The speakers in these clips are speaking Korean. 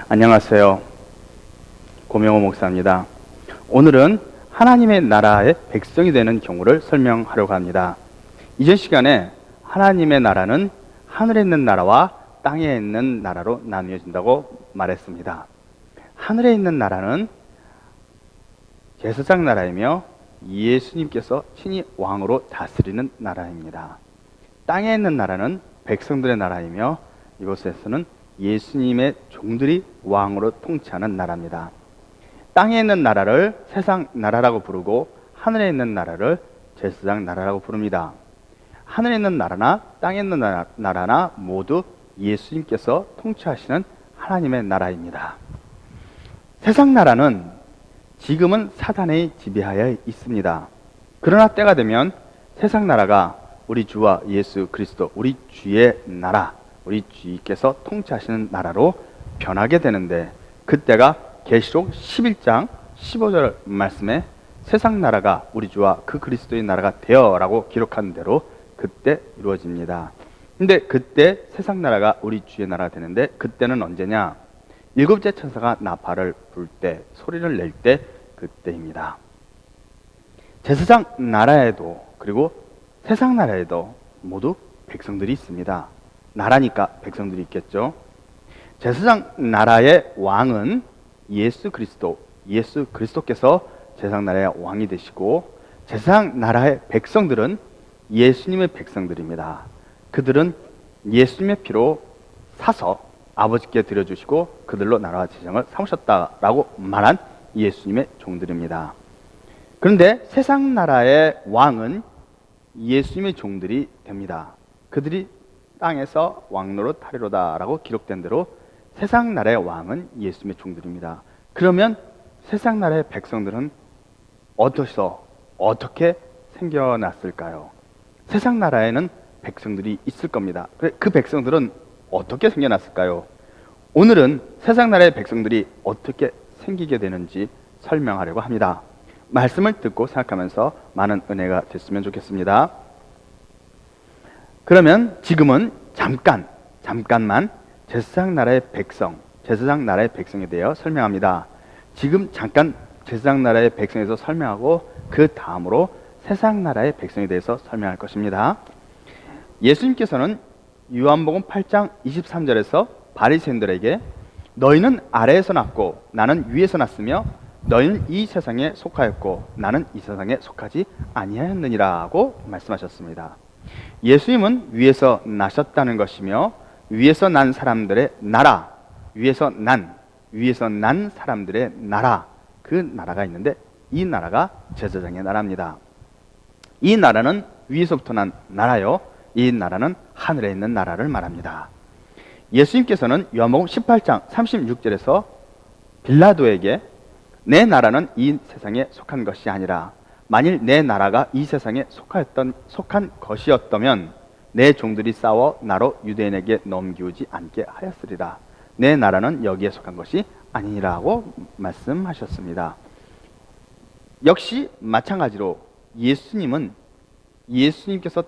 안녕하세요. 고명호 목사입니다. 오늘은 하나님의 나라의 백성이 되는 경우를 설명하려고 합니다. 이전 시간에 하나님의 나라는 하늘에 있는 나라와 땅에 있는 나라로 나뉘어진다고 말했습니다. 하늘에 있는 나라는 제사장 나라이며 예수님께서 친히 왕으로 다스리는 나라입니다. 땅에 있는 나라는 백성들의 나라이며 이곳에서는 예수님의 종들이 왕으로 통치하는 나라입니다. 땅에 있는 나라를 세상 나라라고 부르고 하늘에 있는 나라를 제사장 나라라고 부릅니다. 하늘에 있는 나라나 땅에 있는 나라나 모두 예수님께서 통치하시는 하나님의 나라입니다. 세상 나라는 지금은 사단의 지배하에 있습니다. 그러나 때가 되면 세상 나라가 우리 주와 예수 그리스도, 우리 주의 나라, 우리 주께서 통치하시는 나라로 변하게 되는데, 그때가 계시록 11장 15절 말씀에 세상 나라가 우리 주와 그 그리스도의 나라가 되어라고 기록한 대로 그때 이루어집니다. 근데 그때 세상 나라가 우리 주의 나라가 되는데, 그때는 언제냐? 일곱째 천사가 나팔을 불 때, 소리를 낼 때, 그때입니다. 제사장 나라에도 그리고 세상 나라에도 모두 백성들이 있습니다. 나라니까 백성들이 있겠죠. 제사장 나라의 왕은 예수 그리스도께서 세상 나라의 왕이 되시고, 세상 나라의 백성들은 예수님의 백성들입니다. 그들은 예수님의 피로 사서 아버지께 드려주시고 그들로 나라와 재정을 삼으셨다라고 말한 예수님의 종들입니다. 그런데 세상 나라의 왕은 예수님의 종들이 됩니다. 그들이 땅에서 왕노릇 하리로다라고 기록된 대로 세상 나라의 왕은 예수님의 종들입니다. 그러면 세상 나라의 백성들은 어떻게 생겨났을까요? 세상 나라에는 백성들이 있을 겁니다. 그 백성들은 어떻게 생겨났을까요? 오늘은 세상 나라의 백성들이 어떻게 생기게 되는지 설명하려고 합니다. 말씀을 듣고 생각하면서 많은 은혜가 됐으면 좋겠습니다. 그러면 지금은 잠깐만 제사장 나라의 백성에 대해 설명합니다. 지금 잠깐 제사장 나라의 백성에서 설명하고 그 다음으로 세상 나라의 백성에 대해서 설명할 것입니다. 예수님께서는 요한복음 8장 23절에서 바리새인들에게 너희는 아래에서 났고 나는 위에서 났으며 너희는 이 세상에 속하였고 나는 이 세상에 속하지 아니하였느니라고 말씀하셨습니다. 예수님은 위에서 나셨다는 것이며 위에서 난 사람들의 나라, 위에서 난 사람들의 나라, 그 나라가 있는데 이 나라가 제사장의 나라입니다. 이 나라는 위에서부터 난 나라요, 이 나라는 하늘에 있는 나라를 말합니다. 예수님께서는 요한복음 18장 36절에서 빌라도에게 내 나라는 이 세상에 속한 것이 아니라 만일 내 나라가 이 세상에 속한 것이었다면 내 종들이 싸워 나로 유대인에게 넘기우지 않게 하였으리라. 내 나라는 여기에 속한 것이 아니라고 말씀하셨습니다. 역시 마찬가지로 예수님께서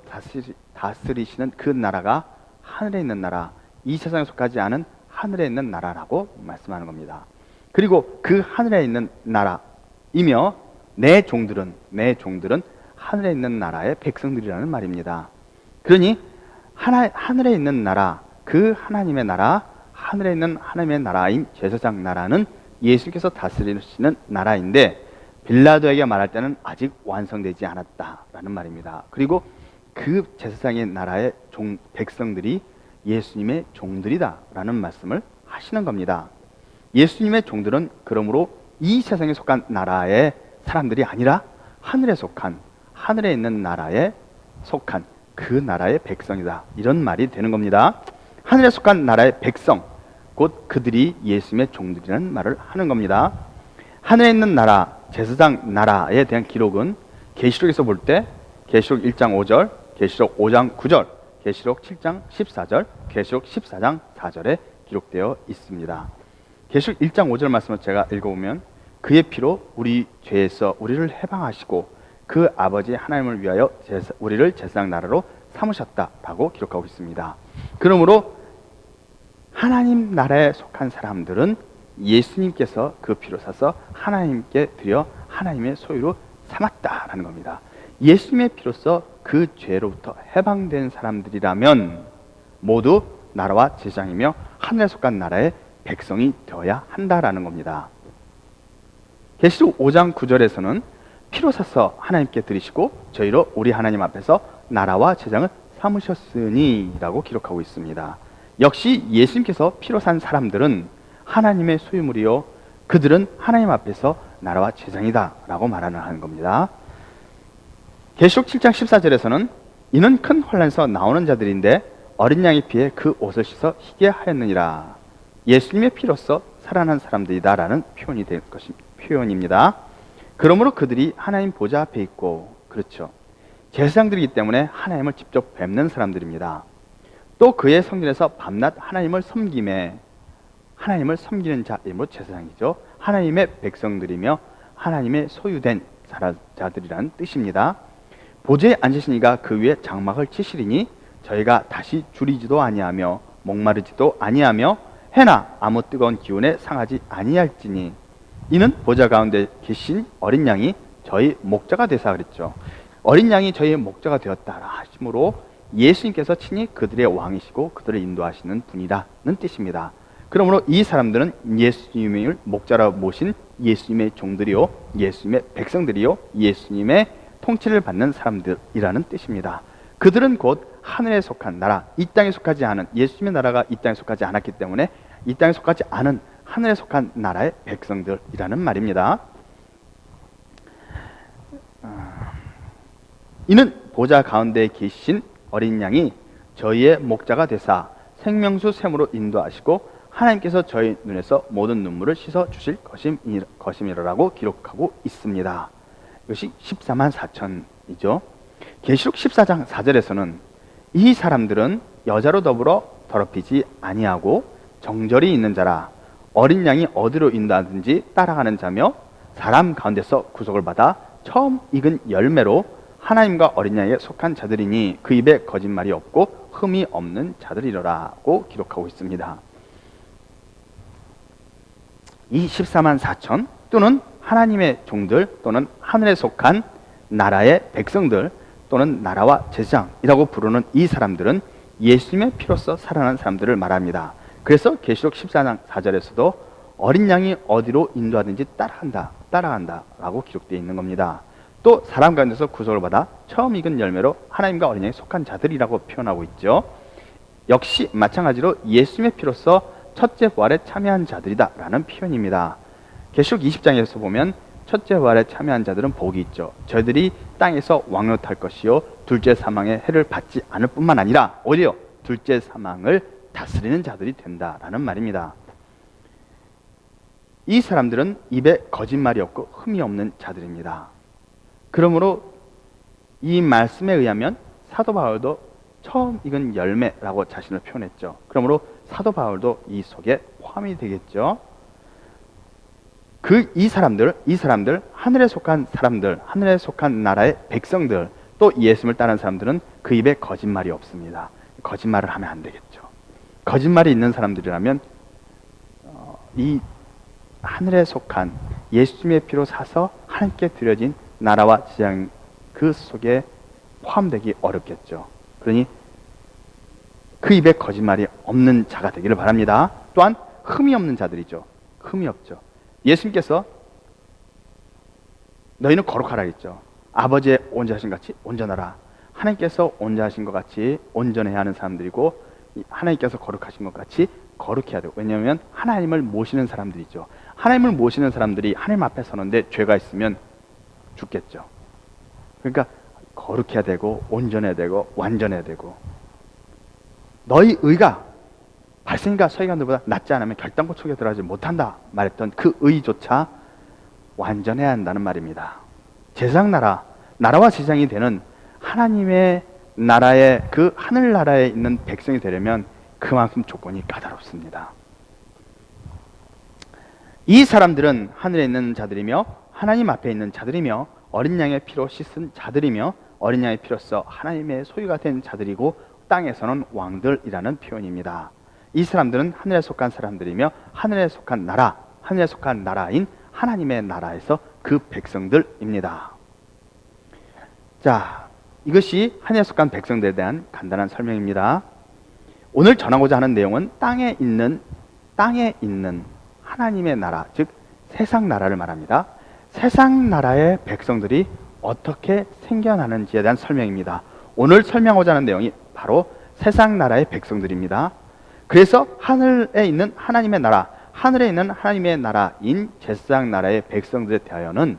다스리시는 그 나라가 하늘에 있는 나라, 이 세상에 속하지 않은 하늘에 있는 나라라고 말씀하는 겁니다. 그리고 그 하늘에 있는 나라이며 내 종들은 하늘에 있는 나라의 백성들이라는 말입니다. 그러니 하늘에 있는 나라, 그 하나님의 나라, 하늘에 있는 하나님의 나라인 제사장 나라는 예수께서 다스리시는 나라인데, 빌라도에게 말할 때는 아직 완성되지 않았다라는 말입니다. 그리고 그 제사장의 나라의 백성들이 예수님의 종들이다라는 말씀을 하시는 겁니다. 예수님의 종들은 그러므로 이 세상에 속한 나라의 사람들이 아니라 하늘에 있는 나라에 속한 그 나라의 백성이다, 이런 말이 되는 겁니다. 하늘에 속한 나라의 백성, 곧 그들이 예수님의 종들이라는 말을 하는 겁니다. 하늘에 있는 나라, 제사장 나라에 대한 기록은 계시록에서 볼 때 계시록 1장 5절, 계시록 5장 9절, 계시록 7장 14절, 계시록 14장 4절에 기록되어 있습니다. 계시록 1장 5절 말씀을 제가 읽어보면 그의 피로 우리 죄에서 우리를 해방하시고 그 아버지 하나님을 위하여 우리를 제사장 나라로 삼으셨다라고 기록하고 있습니다. 그러므로 하나님 나라에 속한 사람들은 예수님께서 그 피로 사서 하나님께 드려 하나님의 소유로 삼았다라는 겁니다. 예수님의 피로써 그 죄로부터 해방된 사람들이라면 모두 나라와 제장이며 하늘에 속한 나라의 백성이 되어야 한다라는 겁니다. 계시록 5장 9절에서는 피로 사서 하나님께 드리시고 저희로 우리 하나님 앞에서 나라와 제장을 삼으셨으니 라고 기록하고 있습니다. 역시 예수님께서 피로 산 사람들은 하나님의 소유물이요 그들은 하나님 앞에서 나라와 제장이다 라고 말하는 겁니다. 계시록 7장 14절에서는 이는 큰 혼란에서 나오는 자들인데 어린 양의 피에 그 옷을 씻어 희게 하였느니라. 예수님의 피로써 살아난 사람들이다 라는 표현입니다. 그러므로 그들이 하나님 보좌 앞에 있고, 그렇죠, 제사장들이기 때문에 하나님을 직접 뵙는 사람들입니다. 또 그의 성전에서 밤낮 하나님을 섬김에, 하나님을 섬기는 자이므로 제사장이죠. 하나님의 백성들이며 하나님의 소유된 자들이라는 뜻입니다. 보좌에 앉으신 이가 그 위에 장막을 치시리니 저희가 다시 줄이지도 아니하며 목마르지도 아니하며 해나 아무 뜨거운 기운에 상하지 아니할지니 이는 보좌 가운데 계신 어린 양이 저희 목자가 되사 그랬죠. 어린 양이 저희의 목자가 되었다 하심으로 예수님께서 친히 그들의 왕이시고 그들을 인도하시는 분이라는 뜻입니다. 그러므로 이 사람들은 예수님을 목자라 모신 예수님의 종들이요 예수님의 백성들이요 예수님의 통치를 받는 사람들이라는 뜻입니다. 그들은 곧 하늘에 속한 나라, 이 땅에 속하지 않은, 예수님의 나라가 이 땅에 속하지 않았기 때문에 이 땅에 속하지 않은 하늘에 속한 나라의 백성들이라는 말입니다. 이는 보좌 가운데 계신 어린 양이 저희의 목자가 되사 생명수 샘으로 인도하시고 하나님께서 저희 눈에서 모든 눈물을 씻어 주실 것임이라고 기록하고 있습니다. 이것이 14만 4천이죠. 계시록 14장 4절에서는 이 사람들은 여자로 더불어 더럽히지 아니하고 정절이 있는 자라 어린 양이 어디로 인도하든지 따라가는 자며 사람 가운데서 구속을 받아 처음 익은 열매로 하나님과 어린 양에 속한 자들이니 그 입에 거짓말이 없고 흠이 없는 자들이라고 기록하고 있습니다. 이 14만 4천 또는 하나님의 종들 또는 하늘에 속한 나라의 백성들 또는 나라와 제사장이라고 부르는 이 사람들은 예수님의 피로써 살아난 사람들을 말합니다. 그래서 계시록 14장 4절에서도 어린 양이 어디로 인도하든지 따라간다 라고 기록되어 있는 겁니다. 또 사람 가운데서 구속을 받아 처음 익은 열매로 하나님과 어린 양에 속한 자들이라고 표현하고 있죠. 역시 마찬가지로 예수님의 피로써 첫째 부활에 참여한 자들이다 라는 표현입니다. 계시록 20장에서 보면 첫째 부활에 참여한 자들은 복이 있죠. 저희들이 땅에서 왕노탈 것이요 둘째 사망의 해를 받지 않을 뿐만 아니라 오히려 둘째 사망을 다스리는 자들이 된다라는 말입니다. 이 사람들은 입에 거짓말이 없고 흠이 없는 자들입니다. 그러므로 이 말씀에 의하면 사도 바울도 처음 익은 열매라고 자신을 표현했죠. 그러므로 사도 바울도 이 속에 포함이 되겠죠. 이 사람들 하늘에 속한 사람들, 하늘에 속한 나라의 백성들, 또 예수님을 따르는 사람들은 그 입에 거짓말이 없습니다. 거짓말을 하면 안 되겠죠. 거짓말이 있는 사람들이라면 이 하늘에 속한 예수님의 피로 사서 하나님께 드려진 나라와 제장 그 속에 포함되기 어렵겠죠. 그러니 그 입에 거짓말이 없는 자가 되기를 바랍니다. 또한 흠이 없는 자들이죠. 흠이 없죠. 예수님께서 너희는 거룩하라 했죠. 아버지의 온전하신 같이 온전하라. 하나님께서 온전하신 것 같이 온전해야 하는 사람들이고 하나님께서 거룩하신 것 같이 거룩해야 돼요. 왜냐하면 하나님을 모시는 사람들이죠. 하나님을 모시는 사람들이 하나님 앞에 서는데 죄가 있으면 죽겠죠. 그러니까 거룩해야 되고 온전해야 되고 완전해야 되고 너희 의가 발생과 서기관들보다 낫지 않으면 결단코 속에 들어가지 못한다 말했던 그 의조차 완전해야 한다는 말입니다. 제사장 나라와 제사장이 되는 하나님의 나라의 그 하늘나라에 있는 백성이 되려면 그만큼 조건이 까다롭습니다. 이 사람들은 하늘에 있는 자들이며 하나님 앞에 있는 자들이며 어린 양의 피로 씻은 자들이며 어린 양의 피로써 하나님의 소유가 된 자들이고 땅에서는 왕들이라는 표현입니다. 이 사람들은 하늘에 속한 사람들이며 하늘에 속한 나라, 하늘에 속한 나라인 하나님의 나라에서 그 백성들입니다. 자, 이것이 하늘에 속한 백성들에 대한 간단한 설명입니다. 오늘 전하고자 하는 내용은 땅에 있는 하나님의 나라, 즉 세상 나라를 말합니다. 세상 나라의 백성들이 어떻게 생겨나는지에 대한 설명입니다. 오늘 설명하고자 하는 내용이 바로 세상 나라의 백성들입니다. 그래서 하늘에 있는 하나님의 나라, 하늘에 있는 하나님의 나라인 제사장 나라의 백성들에 대하여는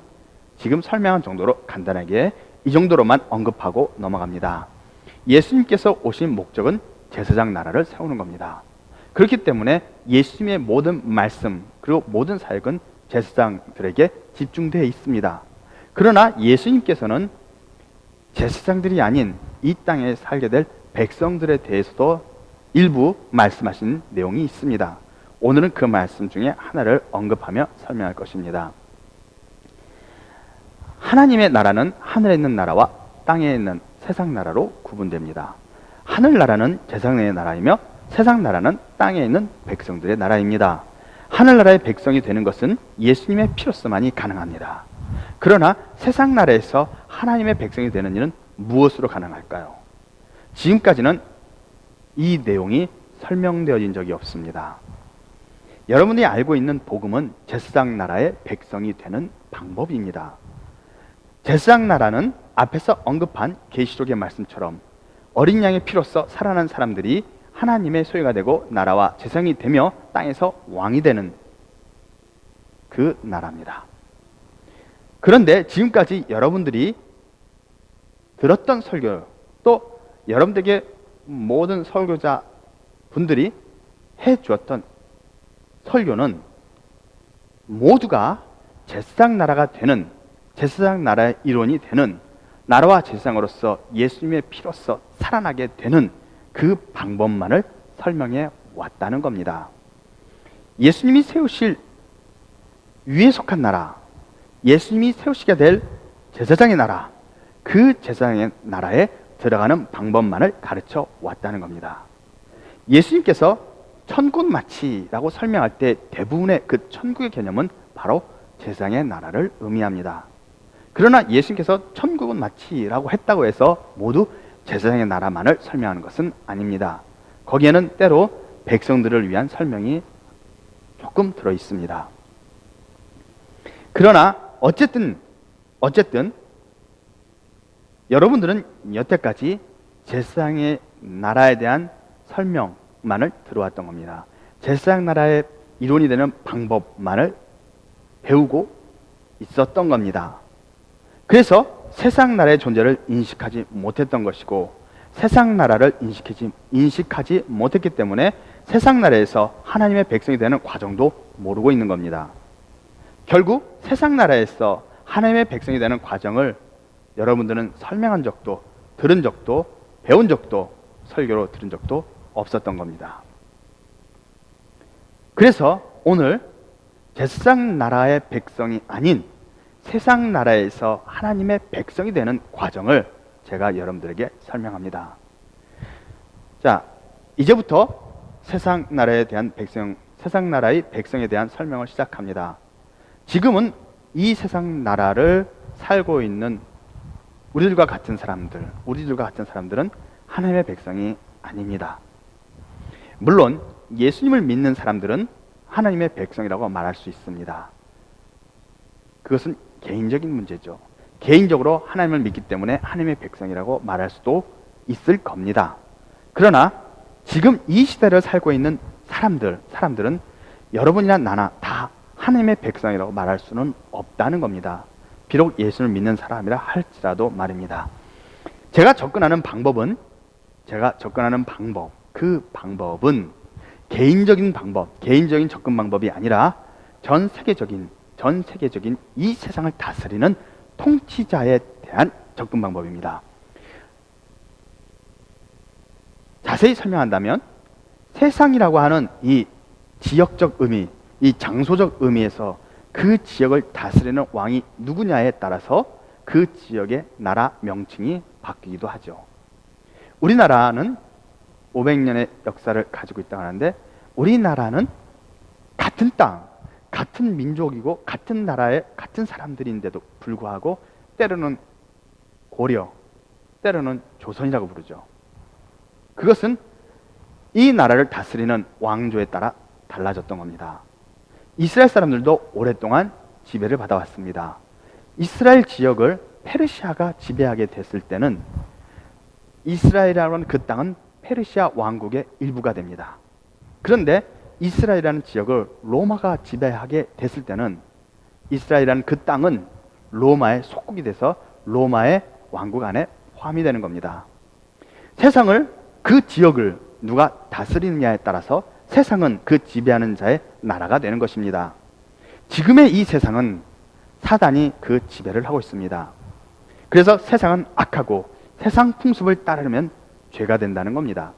지금 설명한 정도로 간단하게 이 정도로만 언급하고 넘어갑니다. 예수님께서 오신 목적은 제사장 나라를 세우는 겁니다. 그렇기 때문에 예수님의 모든 말씀 그리고 모든 사역은 제사장들에게 집중되어 있습니다. 그러나 예수님께서는 제사장들이 아닌 이 땅에 살게 될 백성들에 대해서도 일부 말씀하신 내용이 있습니다. 오늘은 그 말씀 중에 하나를 언급하며 설명할 것입니다. 하나님의 나라는 하늘에 있는 나라와 땅에 있는 세상 나라로 구분됩니다. 하늘나라는 제사장의 나라이며 세상 나라는 땅에 있는 백성들의 나라입니다. 하늘나라의 백성이 되는 것은 예수님의 피로서만이 가능합니다. 그러나 세상 나라에서 하나님의 백성이 되는 일은 무엇으로 가능할까요? 지금까지는 이 내용이 설명되어진 적이 없습니다. 여러분이 알고 있는 복음은 제사장 나라의 백성이 되는 방법입니다. 제사장 나라는 앞에서 언급한 계시록의 말씀처럼 어린 양의 피로써 살아난 사람들이 하나님의 소유가 되고 나라와 제사장이 되며 땅에서 왕이 되는 그 나라입니다. 그런데 지금까지 여러분들이 들었던 설교, 또 여러분들에게 모든 설교자 분들이 해주었던 설교는 모두가 제사장 나라가 되는, 제사장 나라의 일원이 되는, 나라와 제사장으로서 예수님의 피로써 살아나게 되는 그 방법만을 설명해 왔다는 겁니다. 예수님이 세우실 위에 속한 나라, 예수님이 세우시게 될 제사장의 나라, 그 제사장의 나라에 들어가는 방법만을 가르쳐 왔다는 겁니다. 예수님께서 천국 마치라고 설명할 때 대부분의 그 천국의 개념은 바로 제사장의 나라를 의미합니다. 그러나 예수님께서 천국은 마치라고 했다고 해서 모두 제사장의 나라만을 설명하는 것은 아닙니다. 거기에는 때로 백성들을 위한 설명이 조금 들어 있습니다. 그러나 어쨌든 여러분들은 여태까지 제사장의 나라에 대한 설명만을 들어왔던 겁니다. 제사장 나라의 이론이 되는 방법만을 배우고 있었던 겁니다. 그래서 세상 나라의 존재를 인식하지 못했던 것이고, 세상 나라를 인식하지 못했기 때문에 세상 나라에서 하나님의 백성이 되는 과정도 모르고 있는 겁니다. 결국 세상 나라에서 하나님의 백성이 되는 과정을 여러분들은 설명한 적도, 들은 적도, 배운 적도, 설교로 들은 적도 없었던 겁니다. 그래서 오늘 제사장 나라의 백성이 아닌 세상 나라에서 하나님의 백성이 되는 과정을 제가 여러분들에게 설명합니다. 자, 이제부터 세상 나라에 대한 세상 나라의 백성에 대한 설명을 시작합니다. 지금은 이 세상 나라를 살고 있는 우리들과 같은 사람들은 하나님의 백성이 아닙니다. 물론 예수님을 믿는 사람들은 하나님의 백성이라고 말할 수 있습니다. 그것은 개인적인 문제죠. 개인적으로 하나님을 믿기 때문에 하나님의 백성이라고 말할 수도 있을 겁니다. 그러나 지금 이 시대를 살고 있는 사람들은 여러분이나 나나 다 하나님의 백성이라고 말할 수는 없다는 겁니다. 비록 예수를 믿는 사람이라 할지라도 말입니다. 제가 접근하는 그 방법은 개인적인 접근 방법이 아니라 전 세계적인 이 세상을 다스리는 통치자에 대한 접근 방법입니다. 자세히 설명한다면 세상이라고 하는 이 지역적 의미, 이 장소적 의미에서 그 지역을 다스리는 왕이 누구냐에 따라서 그 지역의 나라 명칭이 바뀌기도 하죠. 우리나라는 500년의 역사를 가지고 있다고 하는데, 우리나라는 같은 땅, 같은 민족이고 같은 나라의 같은 사람들인데도 불구하고 때로는 고려, 때로는 조선이라고 부르죠. 그것은 이 나라를 다스리는 왕조에 따라 달라졌던 겁니다. 이스라엘 사람들도 오랫동안 지배를 받아왔습니다. 이스라엘 지역을 페르시아가 지배하게 됐을 때는 이스라엘이라는 그 땅은 페르시아 왕국의 일부가 됩니다. 그런데 이스라엘이라는 지역을 로마가 지배하게 됐을 때는 이스라엘이라는 그 땅은 로마의 속국이 돼서 로마의 왕국 안에 포함이 되는 겁니다. 세상을, 그 지역을 누가 다스리느냐에 따라서 세상은 그 지배하는 자의 나라가 되는 것입니다. 지금의 이 세상은 사단이 그 지배를 하고 있습니다. 그래서 세상은 악하고 세상 풍습을 따르면 죄가 된다는 겁니다.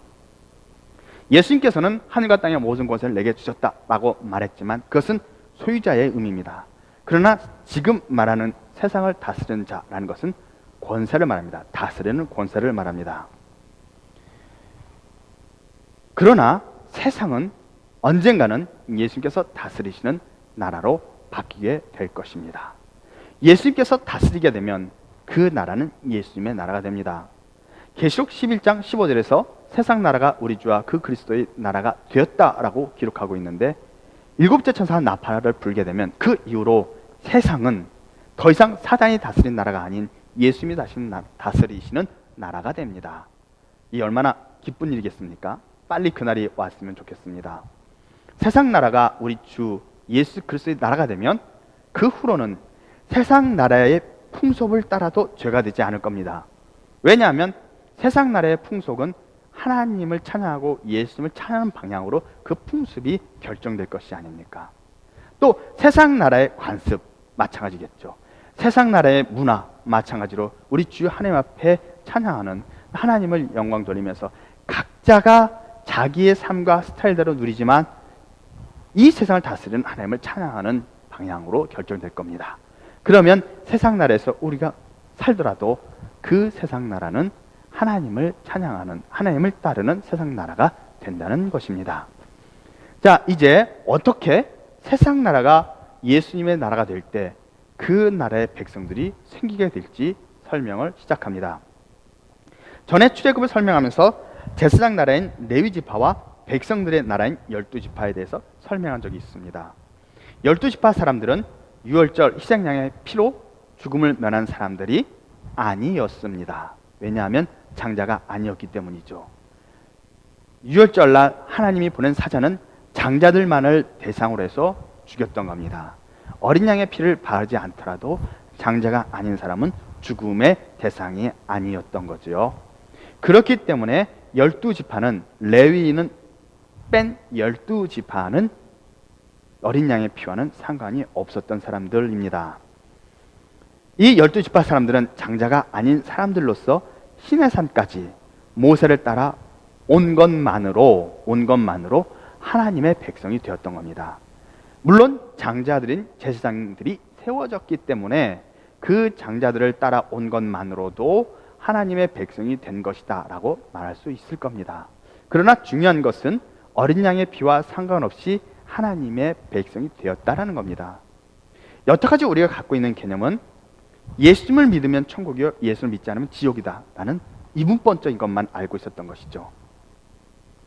예수님께서는 하늘과 땅의 모든 권세를 내게 주셨다라고 말했지만 그것은 소유자의 의미입니다. 그러나 지금 말하는 세상을 다스리는 자라는 것은 권세를 말합니다. 다스리는 권세를 말합니다. 그러나 세상은 언젠가는 예수님께서 다스리시는 나라로 바뀌게 될 것입니다. 예수님께서 다스리게 되면 그 나라는 예수님의 나라가 됩니다. 계시록 11장 15절에서 세상 나라가 우리 주와 그 그리스도의 나라가 되었다라고 기록하고 있는데, 일곱째 천사가 나팔을 불게 되면 그 이후로 세상은 더 이상 사단이 다스린 나라가 아닌 예수님이 다스리시는 나라가 됩니다. 이 얼마나 기쁜 일이겠습니까? 빨리 그날이 왔으면 좋겠습니다. 세상 나라가 우리 주 예수 그리스도의 나라가 되면 그 후로는 세상 나라의 풍속을 따라도 죄가 되지 않을 겁니다. 왜냐하면 세상 나라의 풍속은 하나님을 찬양하고 예수님을 찬양하는 방향으로 그 풍습이 결정될 것이 아닙니까? 또 세상 나라의 관습 마찬가지겠죠. 세상 나라의 문화 마찬가지로 우리 주 하나님 앞에 찬양하는, 하나님을 영광 돌리면서 각자가 자기의 삶과 스타일대로 누리지만 이 세상을 다스리는 하나님을 찬양하는 방향으로 결정될 겁니다. 그러면 세상 나라에서 우리가 살더라도 그 세상 나라는 하나님을 찬양하는, 하나님을 따르는 세상 나라가 된다는 것입니다. 자, 이제 어떻게 세상 나라가 예수님의 나라가 될 때 그 나라의 백성들이 생기게 될지 설명을 시작합니다. 전에 출애굽을 설명하면서 제사장 나라인 레위 지파와 백성들의 나라인 12지파에 대해서 설명한 적이 있습니다. 12지파 사람들은 유월절 희생양의 피로 죽음을 면한 사람들이 아니었습니다. 왜냐하면 장자가 아니었기 때문이죠. 유월절날 하나님이 보낸 사자는 장자들만을 대상으로 해서 죽였던 겁니다. 어린 양의 피를 바르지 않더라도 장자가 아닌 사람은 죽음의 대상이 아니었던 거죠. 그렇기 때문에 12지파는, 레위인은 뺀 12지파는 어린 양의 피와는 상관이 없었던 사람들입니다. 이 12지파 사람들은 장자가 아닌 사람들로서 시내산까지 모세를 따라 온 것만으로 하나님의 백성이 되었던 겁니다. 물론 장자들인 제사장들이 세워졌기 때문에 그 장자들을 따라 온 것만으로도 하나님의 백성이 된 것이다 라고 말할 수 있을 겁니다. 그러나 중요한 것은 어린 양의 피와 상관없이 하나님의 백성이 되었다라는 겁니다. 여태까지 우리가 갖고 있는 개념은 예수님을 믿으면 천국이요, 예수를 믿지 않으면 지옥이다 라는 이분법적인 것만 알고 있었던 것이죠.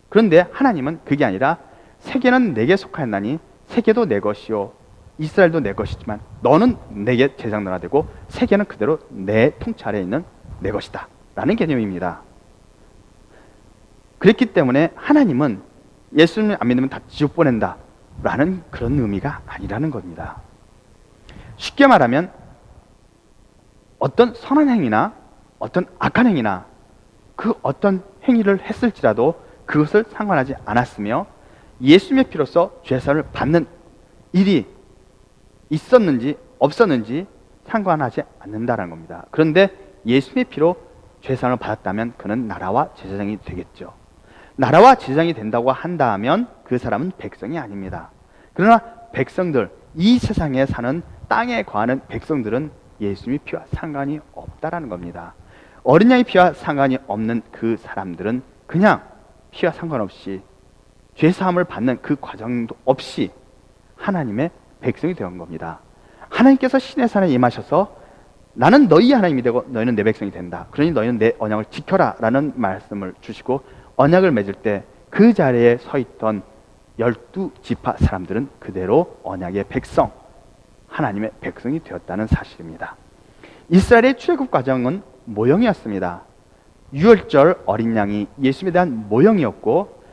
그런데 하나님은 그게 아니라 세계는 내게 속하였나니 세계도 내 것이요 이스라엘도 내 것이지만 너는 내게 제장노라 되고 세계는 그대로 내 통찰에 있는 내 것이다 라는 개념입니다. 그렇기 때문에 하나님은 예수님을 안 믿으면 다 지옥 보낸다 라는 그런 의미가 아니라는 겁니다. 쉽게 말하면 어떤 선한 행위나 어떤 악한 행위나 그 어떤 행위를 했을지라도 그것을 상관하지 않았으며 예수님의 피로서 죄사를 받는 일이 있었는지 없었는지 상관하지 않는다는 겁니다. 그런데 예수님의 피로 죄사를 받았다면 그는 나라와 제사장이 되겠죠. 나라와 제사장이 된다고 한다면 그 사람은 백성이 아닙니다. 그러나 백성들, 이 세상에 사는 땅에 거하는 백성들은 예수님의 피와 상관이 없다라는 겁니다. 어린 양의 피와 상관이 없는 그 사람들은 그냥 피와 상관없이 죄 사함을 받는 그 과정도 없이 하나님의 백성이 되는 겁니다. 하나님께서 신의 산에 임하셔서 나는 너희 하나님이 되고 너희는 내 백성이 된다. 그러니 너희는 내 언약을 지켜라 라는 말씀을 주시고 언약을 맺을 때 그 자리에 서 있던 12지파 사람들은 그대로 언약의 백성, 하나님의 백성이 되었다는 사실입니다. 이스라엘의 출애굽 과정은 모형이었습니다. 유월절 어린 양이 예수님에 대한 모형이었고,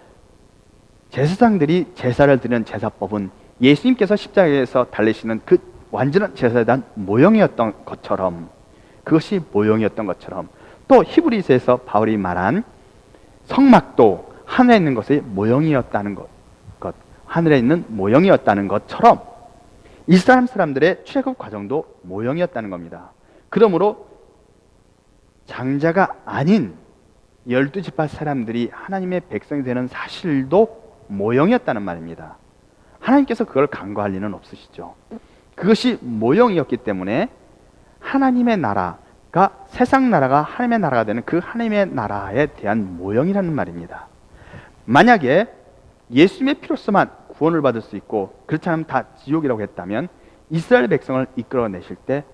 제사장들이 제사를 드리는 제사법은 예수님께서 십자가에서 달리시는 그 완전한 제사에 대한 모형이었던 것처럼, 그것이 모형이었던 것처럼, 또 히브리서에서 바울이 말한 성막도 하늘에 있는 것의 모형이었다는 것, 하늘에 있는 모형이었다는 것처럼 이스라엘 사람들의 출애굽 과정도 모형이었다는 겁니다. 그러므로 장자가 아닌 12지파 사람들이 하나님의 백성이 되는 사실도 모형이었다는 말입니다. 하나님께서 그걸 간과할 리는 없으시죠. 그것이 모형이었기 때문에 하나님의 나라가, 세상 나라가 하나님의 나라가 되는 그 하나님의 나라에 대한 모형이라는 말입니다. 만약에 예수님의 피로서만 구원을 받을 수 있고 그렇지 않으면 다 지옥이라고 했다면 이스라엘 백성을 이끌어내실 때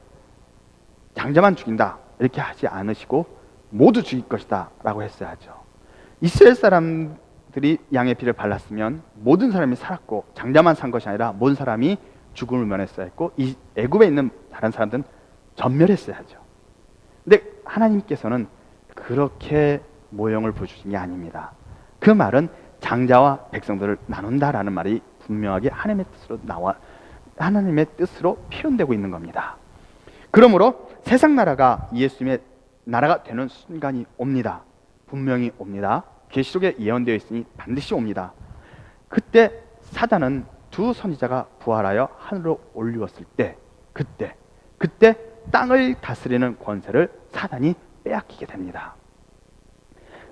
장자만 죽인다 이렇게 하지 않으시고 모두 죽일 것이다 라고 했어야죠. 이스라엘 사람들이 양의 피를 발랐으면 모든 사람이 살았고 장자만 산 것이 아니라 모든 사람이 죽음을 면했어야 했고, 이 애굽에 있는 다른 사람들은 전멸했어야죠. 근데 하나님께서는 그렇게 모형을 보여주신 게 아닙니다. 그 말은 장자와 백성들을 나눈다라는 말이 분명하게 하나님의 뜻으로 표현되고 있는 겁니다. 그러므로 세상 나라가 예수님의 나라가 되는 순간이 옵니다. 분명히 옵니다. 계시록에 예언되어 있으니 반드시 옵니다. 그때 사단은 두 선지자가 부활하여 하늘로 올리웠을 때, 그때 땅을 다스리는 권세를 사단이 빼앗기게 됩니다.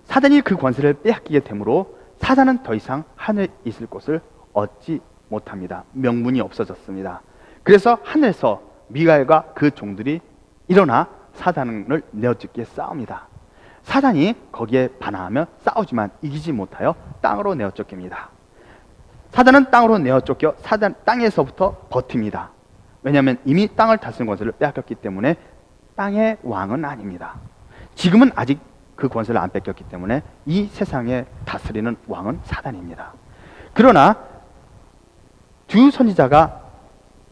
사단이 그 권세를 빼앗기게 되므로 사단은 더 이상 하늘에 있을 곳을 얻지 못합니다. 명분이 없어졌습니다. 그래서 하늘에서 미가엘과 그 종들이 일어나 사단을 내어쫓기에 싸웁니다. 사단이 거기에 반항하며 싸우지만 이기지 못하여 땅으로 내어쫓깁니다. 사단은 땅으로 내어쫓겨 땅에서부터 버팁니다. 왜냐하면 이미 땅을 다스리는 권세를 빼앗겼기 때문에 땅의 왕은 아닙니다. 지금은 아직 그 권세를 안 뺏겼기 때문에 이 세상에 다스리는 왕은 사단입니다. 그러나 두 선지자가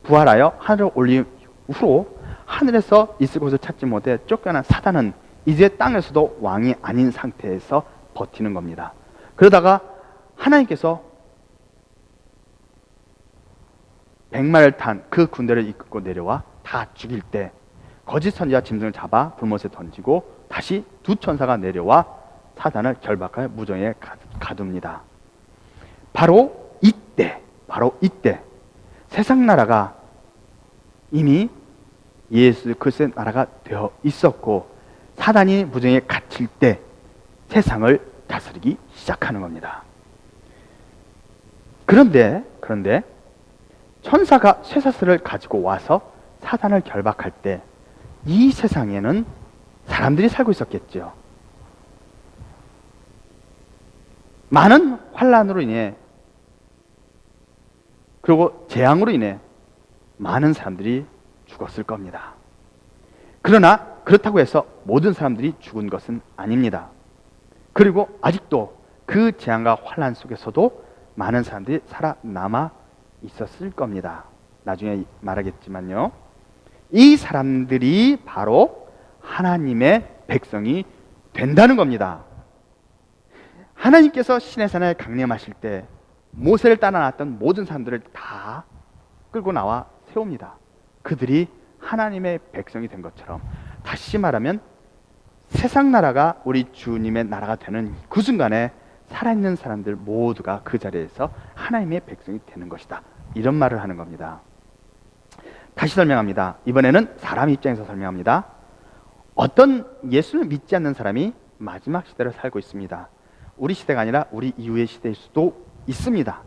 부활하여 하늘을 올린 후로 하늘에서 있을 곳을 찾지 못해 쫓겨난 사단은 이제 땅에서도 왕이 아닌 상태에서 버티는 겁니다. 그러다가 하나님께서 백마를 탄 그 군대를 이끌고 내려와 다 죽일 때 거짓 선지자 짐승을 잡아 불못에 던지고 다시 두 천사가 내려와 사단을 결박하여 무정에 가둡니다. 바로 이때 세상 나라가 이미 예수 그리스도의 나라가 되어 있었고 사단이 무정에 갇힐 때 세상을 다스리기 시작하는 겁니다. 그런데 천사가 쇠사슬을 가지고 와서 사단을 결박할 때 이 세상에는 사람들이 살고 있었겠죠. 많은 환난으로 인해 그리고 재앙으로 인해 많은 사람들이 죽었을 겁니다. 그러나 그렇다고 해서 모든 사람들이 죽은 것은 아닙니다. 그리고 아직도 그 재앙과 환난 속에서도 많은 사람들이 살아남아 있었을 겁니다. 나중에 말하겠지만요. 이 사람들이 바로 하나님의 백성이 된다는 겁니다. 하나님께서 시내산에 강림하실 때 모세를 따라 나왔던 모든 사람들을 다 끌고 나와 세웁니다. 그들이 하나님의 백성이 된 것처럼, 다시 말하면 세상 나라가 우리 주님의 나라가 되는 그 순간에 살아있는 사람들 모두가 그 자리에서 하나님의 백성이 되는 것이다. 이런 말을 하는 겁니다. 다시 설명합니다. 이번에는 사람 입장에서 설명합니다. 어떤 예수를 믿지 않는 사람이 마지막 시대를 살고 있습니다. 우리 시대가 아니라 우리 이후의 시대일 수도 있습니다.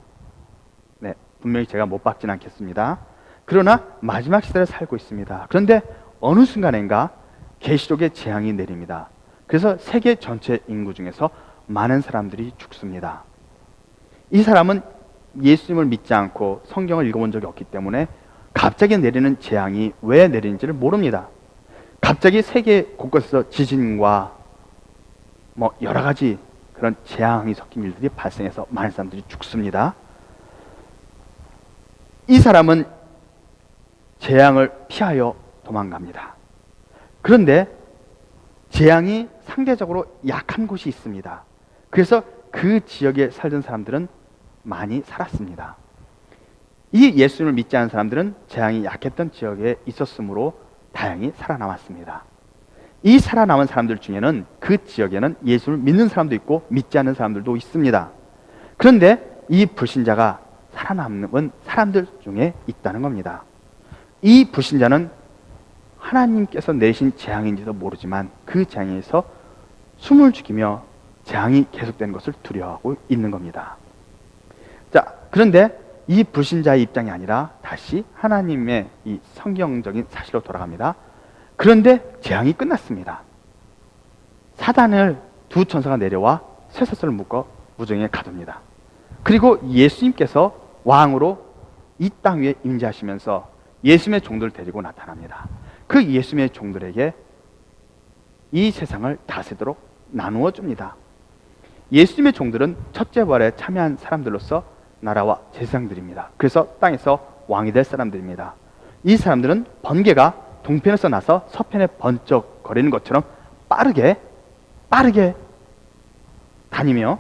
네, 분명히 제가 못 박진 않겠습니다. 그러나 마지막 시대를 살고 있습니다. 그런데 어느 순간인가 계시록의 재앙이 내립니다. 그래서 세계 전체 인구 중에서 많은 사람들이 죽습니다. 이 사람은 예수님을 믿지 않고 성경을 읽어본 적이 없기 때문에 갑자기 내리는 재앙이 왜 내리는지를 모릅니다. 갑자기 세계 곳곳에서 지진과 여러 가지 그런 재앙이 섞인 일들이 발생해서 많은 사람들이 죽습니다. 이 사람은 재앙을 피하여 도망갑니다. 그런데 재앙이 상대적으로 약한 곳이 있습니다. 그래서 그 지역에 살던 사람들은 많이 살았습니다. 이 예수님을 믿지 않은 사람들은 재앙이 약했던 지역에 있었으므로 다행히 살아남았습니다. 이 살아남은 사람들 중에는 그 지역에는 예수를 믿는 사람도 있고 믿지 않는 사람들도 있습니다. 그런데 이 불신자가 살아남은 사람들 중에 있다는 겁니다. 이 불신자는 하나님께서 내신 재앙인지도 모르지만 그 재앙에서 숨을 죽이며 재앙이 계속되는 것을 두려워하고 있는 겁니다. 자, 그런데 이 불신자의 입장이 아니라 다시 하나님의 이 성경적인 사실로 돌아갑니다. 그런데 재앙이 끝났습니다. 사단을 두 천사가 내려와 쇠사슬을 묶어 무정에 가둡니다. 그리고 예수님께서 왕으로 이 땅 위에 임재하시면서 예수님의 종들을 데리고 나타납니다. 그 예수님의 종들에게 이 세상을 다스리도록 나누어 줍니다. 예수님의 종들은 첫째 부활에 참여한 사람들로서 나라와 제사장들입니다. 그래서 땅에서 왕이 될 사람들입니다. 이 사람들은 번개가 동편에서 나서 서편에 번쩍거리는 것처럼 빠르게 다니며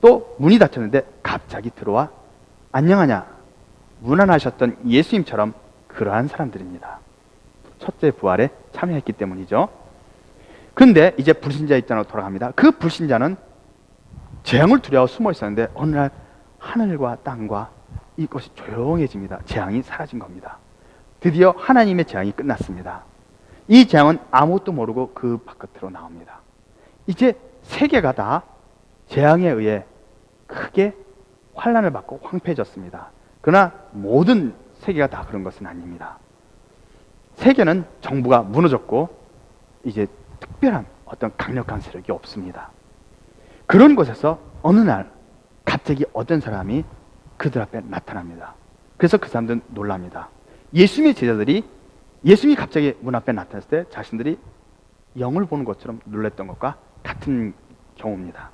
또 문이 닫혔는데 갑자기 들어와 안녕하냐 문안하셨던 예수님처럼 그러한 사람들입니다. 첫째 부활에 참여했기 때문이죠. 그런데 이제 불신자 입장으로 돌아갑니다. 그 불신자는 재앙을 두려워 숨어 있었는데 어느 날 하늘과 땅과 이것이 조용해집니다. 재앙이 사라진 겁니다. 드디어 하나님의 재앙이 끝났습니다. 이 재앙은 아무것도 모르고 그 바깥으로 나옵니다. 이제 세계가 다 재앙에 의해 크게 환난을 받고 황폐해졌습니다. 그러나 모든 세계가 다 그런 것은 아닙니다. 세계는 정부가 무너졌고 이제 특별한 어떤 강력한 세력이 없습니다. 그런 곳에서 어느 날 갑자기 어떤 사람이 그들 앞에 나타납니다. 그래서 그 사람들은 놀랍니다. 예수님의 제자들이 예수님이 갑자기 문 앞에 나타났을 때 자신들이 영을 보는 것처럼 놀랐던 것과 같은 경우입니다.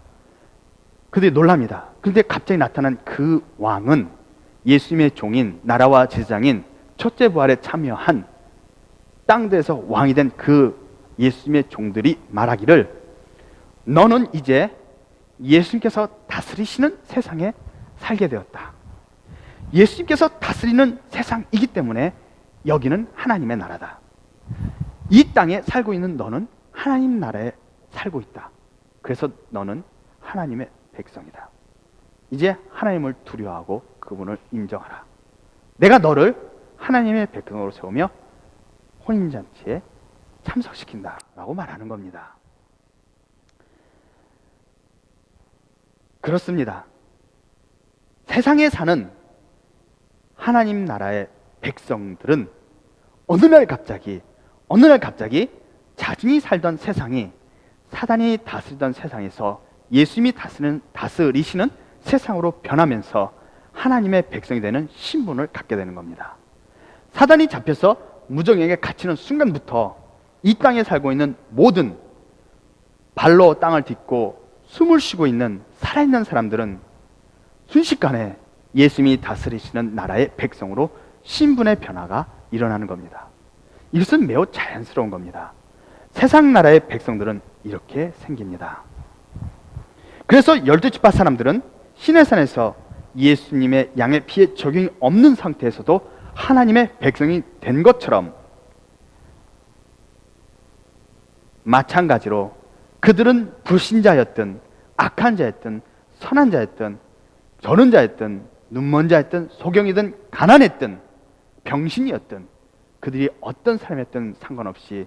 그들이 놀랍니다. 그런데 갑자기 나타난 그 왕은 예수님의 종인 나라와 제사장인 첫째 부활에 참여한 땅들에서 왕이 된 그 예수님의 종들이 말하기를 너는 이제 예수님께서 다스리시는 세상에 살게 되었다. 예수님께서 다스리는 세상이기 때문에 여기는 하나님의 나라다. 이 땅에 살고 있는 너는 하나님 나라에 살고 있다. 그래서 너는 하나님의 백성이다. 이제 하나님을 두려워하고 그분을 인정하라. 내가 너를 하나님의 백성으로 세우며 혼인잔치에 참석시킨다 라고 말하는 겁니다. 그렇습니다. 세상에 사는 하나님 나라의 백성들은 어느 날 갑자기 자신이 살던 세상이 사단이 다스리던 세상에서 예수님이 다스리시는 세상으로 변하면서 하나님의 백성이 되는 신분을 갖게 되는 겁니다. 사단이 잡혀서 무정에게 갇히는 순간부터 이 땅에 살고 있는 모든 발로 땅을 딛고 숨을 쉬고 있는 살아있는 사람들은 순식간에 예수님이 다스리시는 나라의 백성으로 신분의 변화가 일어나는 겁니다. 이것은 매우 자연스러운 겁니다. 세상 나라의 백성들은 이렇게 생깁니다. 그래서 12지파 사람들은 시내산에서 예수님의 양의 피에 적용이 없는 상태에서도 하나님의 백성이 된 것처럼 마찬가지로 그들은 불신자였든 악한 자였든 선한 자였든 저는 자였든 눈먼 자였든 소경이든 가난했든 병신이었든 그들이 어떤 사람이었든 상관없이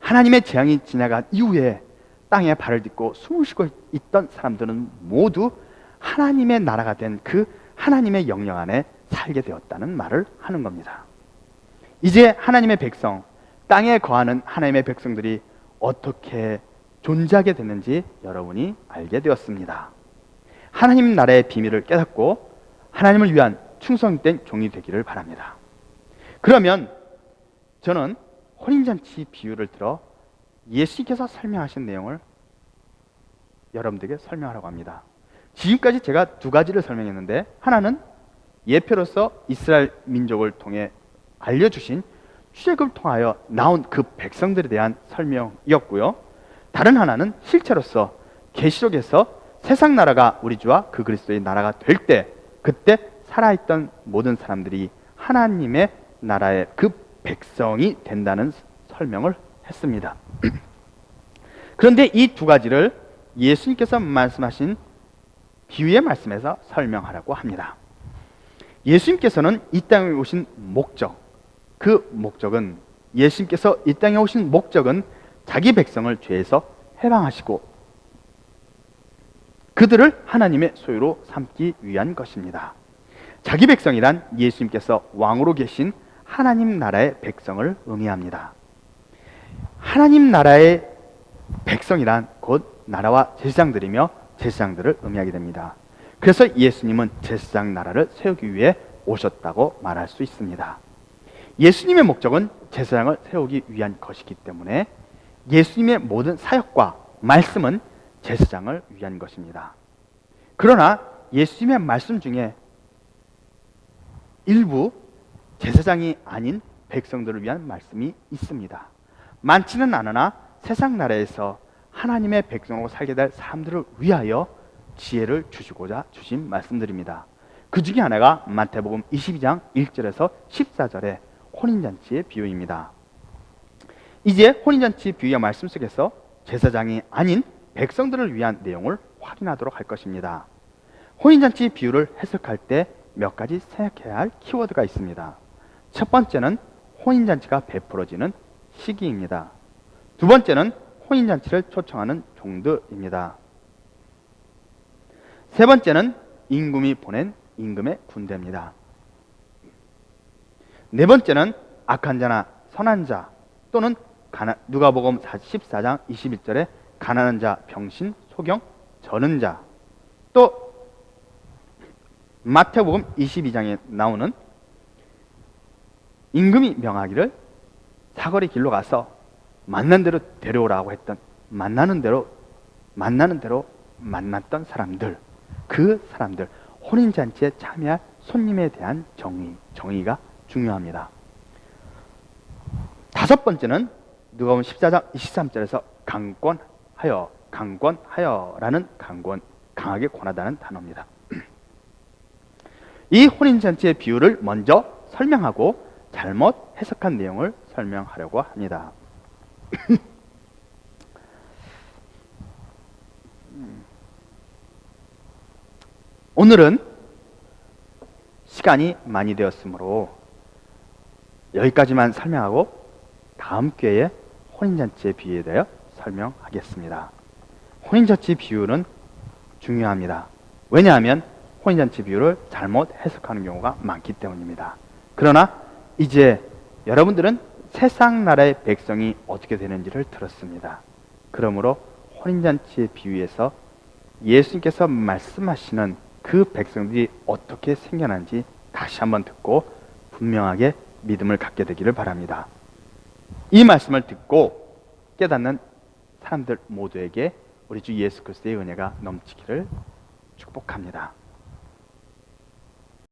하나님의 재앙이 지나간 이후에 땅에 발을 딛고 숨을 쉬고 있던 사람들은 모두 하나님의 나라가 된 그 하나님의 영역 안에 살게 되었다는 말을 하는 겁니다. 이제 하나님의 백성, 땅에 거하는 하나님의 백성들이 어떻게 존재하게 됐는지 여러분이 알게 되었습니다. 하나님 나라의 비밀을 깨닫고 하나님을 위한 충성된 종이 되기를 바랍니다. 그러면 저는 혼인잔치 비유를 들어 예수님께서 설명하신 내용을 여러분들에게 설명하려고 합니다. 지금까지 제가 두 가지를 설명했는데, 하나는 예표로서 이스라엘 민족을 통해 알려주신 출애굽을 통하여 나온 그 백성들에 대한 설명이었고요. 다른 하나는 실체로서 계시록에서 세상 나라가 우리 주와 그 그리스도의 나라가 될 때, 그때 살아있던 모든 사람들이 하나님의 나라의 그 백성이 된다는 설명을 했습니다. 그런데 이 두 가지를 예수님께서 말씀하신 비유의 말씀에서 설명하라고 합니다. 예수님께서는 이 땅에 오신 목적, 그 목적은, 예수님께서 이 땅에 오신 목적은 자기 백성을 죄에서 해방하시고 그들을 하나님의 소유로 삼기 위한 것입니다. 자기 백성이란 예수님께서 왕으로 계신 하나님 나라의 백성을 의미합니다. 하나님 나라의 백성이란 곧 나라와 제사장들이며 제사장들을 의미하게 됩니다. 그래서 예수님은 제사장 나라를 세우기 위해 오셨다고 말할 수 있습니다. 예수님의 목적은 제사장을 세우기 위한 것이기 때문에 예수님의 모든 사역과 말씀은 제사장을 위한 것입니다. 그러나 예수님의 말씀 중에 일부 제사장이 아닌 백성들을 위한 말씀이 있습니다. 많지는 않으나 세상 나라에서 하나님의 백성으로 살게 될 사람들을 위하여 지혜를 주시고자 주신 말씀들입니다. 그 중에 하나가 마태복음 22장 1절에서 14절의 혼인잔치의 비유입니다. 이제 혼인잔치 비유의 말씀 속에서 제사장이 아닌 백성들을 위한 내용을 확인하도록 할 것입니다. 혼인잔치 비유를 해석할 때 몇 가지 생각해야 할 키워드가 있습니다. 첫 번째는 혼인잔치가 베풀어지는 시기입니다. 두 번째는 혼인잔치를 초청하는 종들입니다. 세 번째는 임금이 보낸 임금의 군대입니다. 네 번째는 악한 자나 선한 자, 또는 누가복음 14장 21절에 가난한 자, 병신, 소경, 저는 자, 또 마태복음 22장에 나오는 임금이 명하기를 사거리 길로 가서 만난 대로 데려오라고 했던, 만나는 대로 만났던 사람들, 그 사람들, 혼인잔치에 참여할 손님에 대한 정의가 중요합니다. 다섯 번째는 누가복음 14장 23절에서 강권하여라는 강하게 권하다는 단어입니다. 이 혼인잔치의 비유를 먼저 설명하고 잘못 해석한 내용을 설명하려고 합니다. 오늘은 시간이 많이 되었으므로 여기까지만 설명하고 다음 기회에 혼인잔치의 비유에 대해 설명하겠습니다. 혼인잔치 비유는 중요합니다. 왜냐하면 혼인잔치 비유를 잘못 해석하는 경우가 많기 때문입니다. 그러나 이제 여러분들은 세상 나라의 백성이 어떻게 되는지를 들었습니다. 그러므로 혼인잔치의 비유에서 예수님께서 말씀하시는 그 백성들이 어떻게 생겨난지 다시 한번 듣고 분명하게 믿음을 갖게 되기를 바랍니다. 이 말씀을 듣고 깨닫는 사람들 모두에게 우리 주 예수 그리스도의 은혜가 넘치기를 축복합니다.